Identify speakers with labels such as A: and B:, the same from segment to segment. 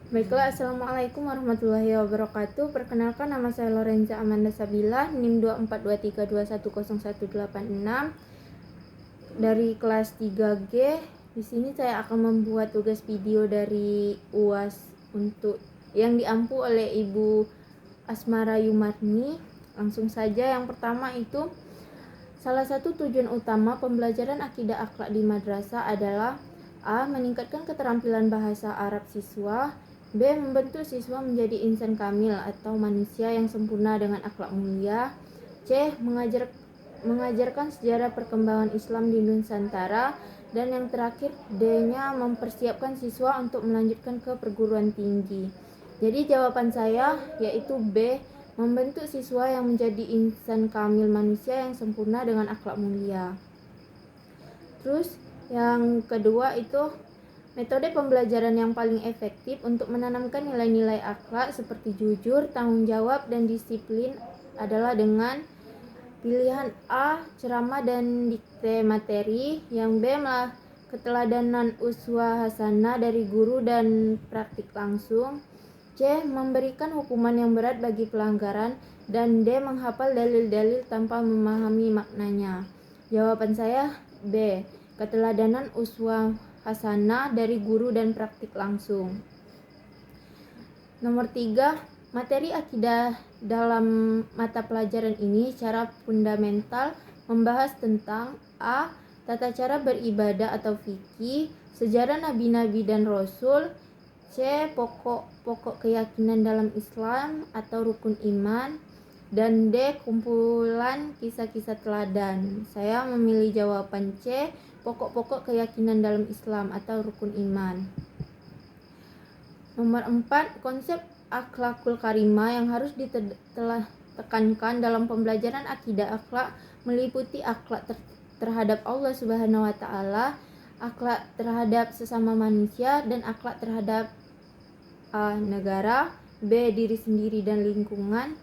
A: Baiklah, Assalamualaikum warahmatullahi wabarakatuh. Perkenalkan, nama saya Lorenza Amanda Sabila, NIM 2423210186 dari kelas 3G. Di sini saya akan membuat tugas video dari UAS untuk yang diampu oleh Ibu Asmara Yumarni. Langsung saja, yang pertama itu salah satu tujuan utama pembelajaran akidah akhlak di madrasah adalah A. Meningkatkan keterampilan bahasa Arab siswa. B. Membentuk siswa menjadi insan kamil atau manusia yang sempurna dengan akhlak mulia. C. Mengajarkan sejarah perkembangan Islam di Nusantara. Dan yang terakhir, D-nya mempersiapkan siswa untuk melanjutkan ke perguruan tinggi. Jadi jawaban saya yaitu B. Membentuk siswa yang menjadi insan kamil, manusia yang sempurna dengan akhlak mulia. Terus yang kedua itu metode pembelajaran yang paling efektif untuk menanamkan nilai-nilai akhlak seperti jujur, tanggung jawab, dan disiplin adalah dengan pilihan A. Ceramah dan dikte materi. Yang B. Keteladanan uswah hasanah dari guru dan praktik langsung. C. Memberikan hukuman yang berat bagi pelanggaran. Dan D. Menghafal dalil-dalil tanpa memahami maknanya. Jawaban saya B. Keteladanan uswah hasanah dari guru dan praktik langsung. Nomor 3, materi akidah dalam mata pelajaran ini secara fundamental membahas tentang A. Tata cara beribadah atau fikih, sejarah nabi-nabi dan rasul. C. Pokok-pokok keyakinan dalam Islam atau rukun iman. Dan D. Kumpulan kisah-kisah teladan. Saya memilih jawaban C. Pokok-pokok keyakinan dalam Islam atau rukun iman. Nomor 4, konsep akhlakul karimah yang harus ditekankan dalam pembelajaran akidah akhlak meliputi akhlak terhadap Allah Subhanahu wa taala, akhlak terhadap sesama manusia, dan akhlak terhadap A. Negara, B. Diri sendiri dan lingkungan,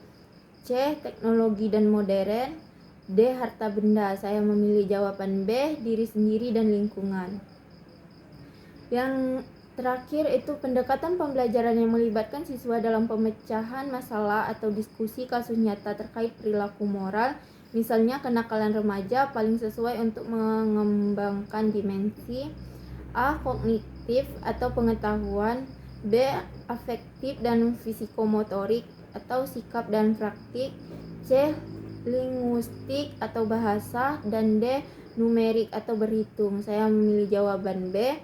A: C. Teknologi dan modern, D. Harta benda. Saya memilih jawaban B. Diri sendiri dan lingkungan. Yang terakhir itu pendekatan pembelajaran yang melibatkan siswa dalam pemecahan masalah atau diskusi kasus nyata terkait perilaku moral, misalnya kenakalan remaja, paling sesuai untuk mengembangkan dimensi A. Kognitif atau pengetahuan, B. Afektif dan fisikomotorik atau sikap dan praktik, C. Linguistik atau bahasa, dan D. Numerik atau berhitung. Saya memilih jawaban B.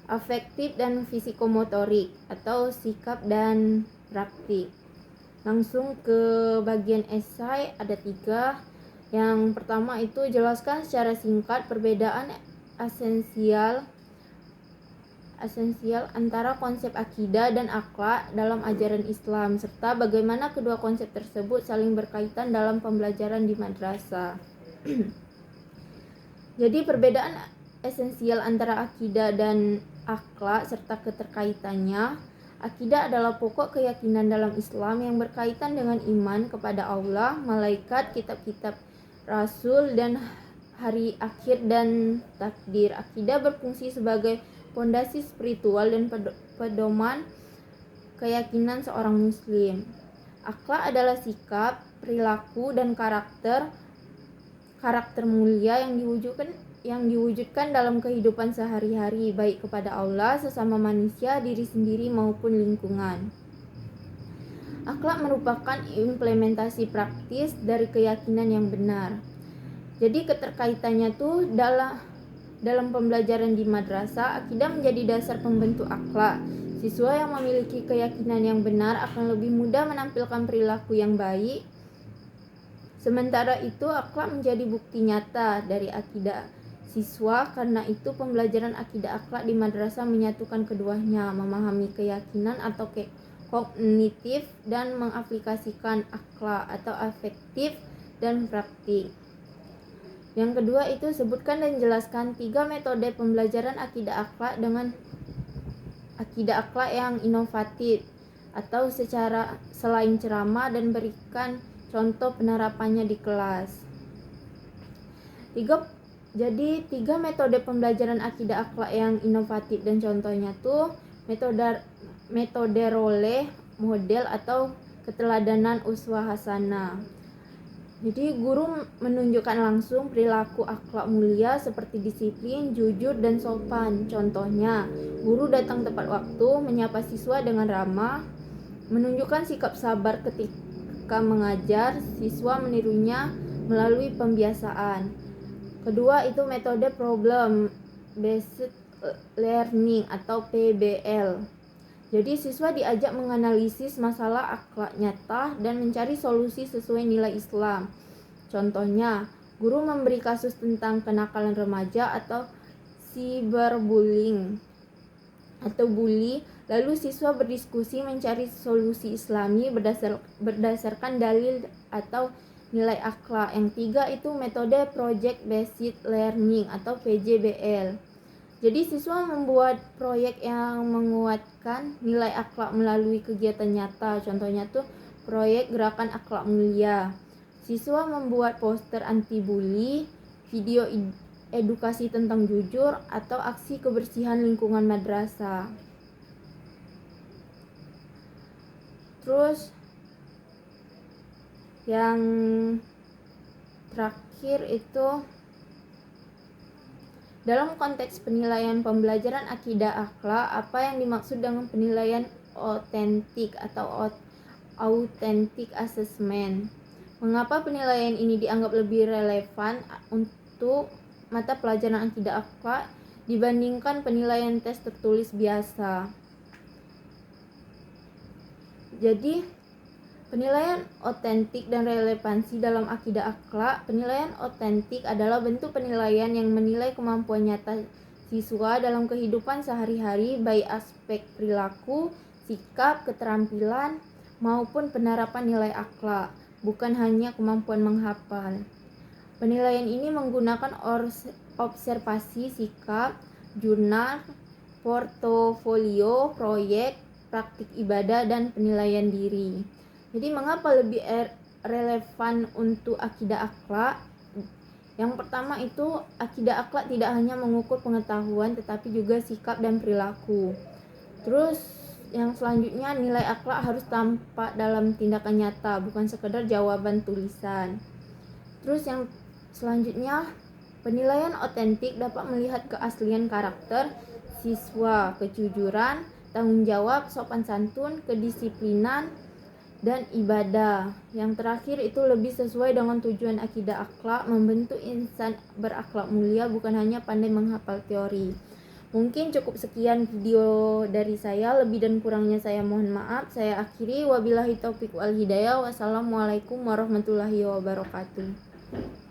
A: Afektif dan fisikomotorik atau sikap dan praktik. Langsung ke bagian esai, ada 3. Yang pertama itu jelaskan secara singkat perbedaan esensial antara konsep akidah dan akhlak dalam ajaran Islam, serta bagaimana kedua konsep tersebut saling berkaitan dalam pembelajaran di madrasah. Jadi perbedaan esensial antara akidah dan akhlak serta keterkaitannya. Akidah adalah pokok keyakinan dalam Islam yang berkaitan dengan iman kepada Allah, malaikat, kitab-kitab rasul, dan hari akhir dan takdir. Akidah berfungsi sebagai fondasi spiritual dan pedoman keyakinan seorang muslim. Akhlak adalah sikap, perilaku, dan karakter mulia yang diwujudkan dalam kehidupan sehari-hari, baik kepada Allah, sesama manusia, diri sendiri maupun lingkungan. Akhlak merupakan implementasi praktis dari keyakinan yang benar. Jadi keterkaitannya tuh dalam pembelajaran di madrasah, akidah menjadi dasar pembentuk akhlak. Siswa yang memiliki keyakinan yang benar akan lebih mudah menampilkan perilaku yang baik. Sementara itu, akhlak menjadi bukti nyata dari akidah siswa. Karena itu, pembelajaran akidah akhlak di madrasah menyatukan keduanya, memahami keyakinan atau kognitif dan mengaplikasikan akhlak atau afektif dan praktik. Yang kedua itu sebutkan dan jelaskan 3 metode pembelajaran akidah akhlak dengan akidah akhlak yang inovatif atau secara selain ceramah, dan berikan contoh penerapannya di kelas. 3 metode pembelajaran akidah akhlak yang inovatif dan contohnya tuh metode metode role model atau keteladanan uswah hasanah. Jadi guru menunjukkan langsung perilaku akhlak mulia seperti disiplin, jujur, dan sopan. Contohnya, guru datang tepat waktu, menyapa siswa dengan ramah, menunjukkan sikap sabar ketika mengajar, siswa menirunya melalui pembiasaan. Kedua itu metode problem based learning atau PBL. Jadi siswa diajak menganalisis masalah akhlak nyata dan mencari solusi sesuai nilai Islam. Contohnya, guru memberi kasus tentang kenakalan remaja atau cyberbullying atau bully, lalu siswa berdiskusi mencari solusi Islami berdasarkan dalil atau nilai akhlak. Yang tiga itu metode project based learning atau PJBL. Jadi siswa membuat proyek yang menguatkan nilai akhlak melalui kegiatan nyata. Contohnya tuh proyek gerakan akhlak mulia. Siswa membuat poster anti bully, video edukasi tentang jujur, atau aksi kebersihan lingkungan madrasah. Terus yang terakhir itu dalam konteks penilaian pembelajaran akidah akhlak, apa yang dimaksud dengan penilaian otentik atau authentic assessment? Mengapa penilaian ini dianggap lebih relevan untuk mata pelajaran akidah akhlak dibandingkan penilaian tes tertulis biasa? Jadi, penilaian otentik dan relevansi dalam akidah akhlak. Penilaian otentik adalah bentuk penilaian yang menilai kemampuan nyata siswa dalam kehidupan sehari-hari, baik aspek perilaku, sikap, keterampilan, maupun penerapan nilai akhlak, bukan hanya kemampuan menghafal. Penilaian ini menggunakan observasi sikap, jurnal, portofolio, proyek, praktik ibadah, dan penilaian diri. Jadi mengapa lebih relevan untuk akidah akhlak? Yang pertama itu akidah akhlak tidak hanya mengukur pengetahuan tetapi juga sikap dan perilaku. Terus yang selanjutnya, nilai akhlak harus tampak dalam tindakan nyata, bukan sekedar jawaban tulisan. Terus yang selanjutnya, penilaian otentik dapat melihat keaslian karakter siswa, kejujuran, tanggung jawab, sopan santun, kedisiplinan, dan ibadah. Yang terakhir itu lebih sesuai dengan tujuan akidah akhlak, membentuk insan berakhlak mulia, bukan hanya pandai menghafal teori. Mungkin cukup sekian video dari saya, lebih dan kurangnya saya mohon maaf. Saya akhiri, wabillahi taufiq wal hidayah. Wassalamualaikum warahmatullahi wabarakatuh.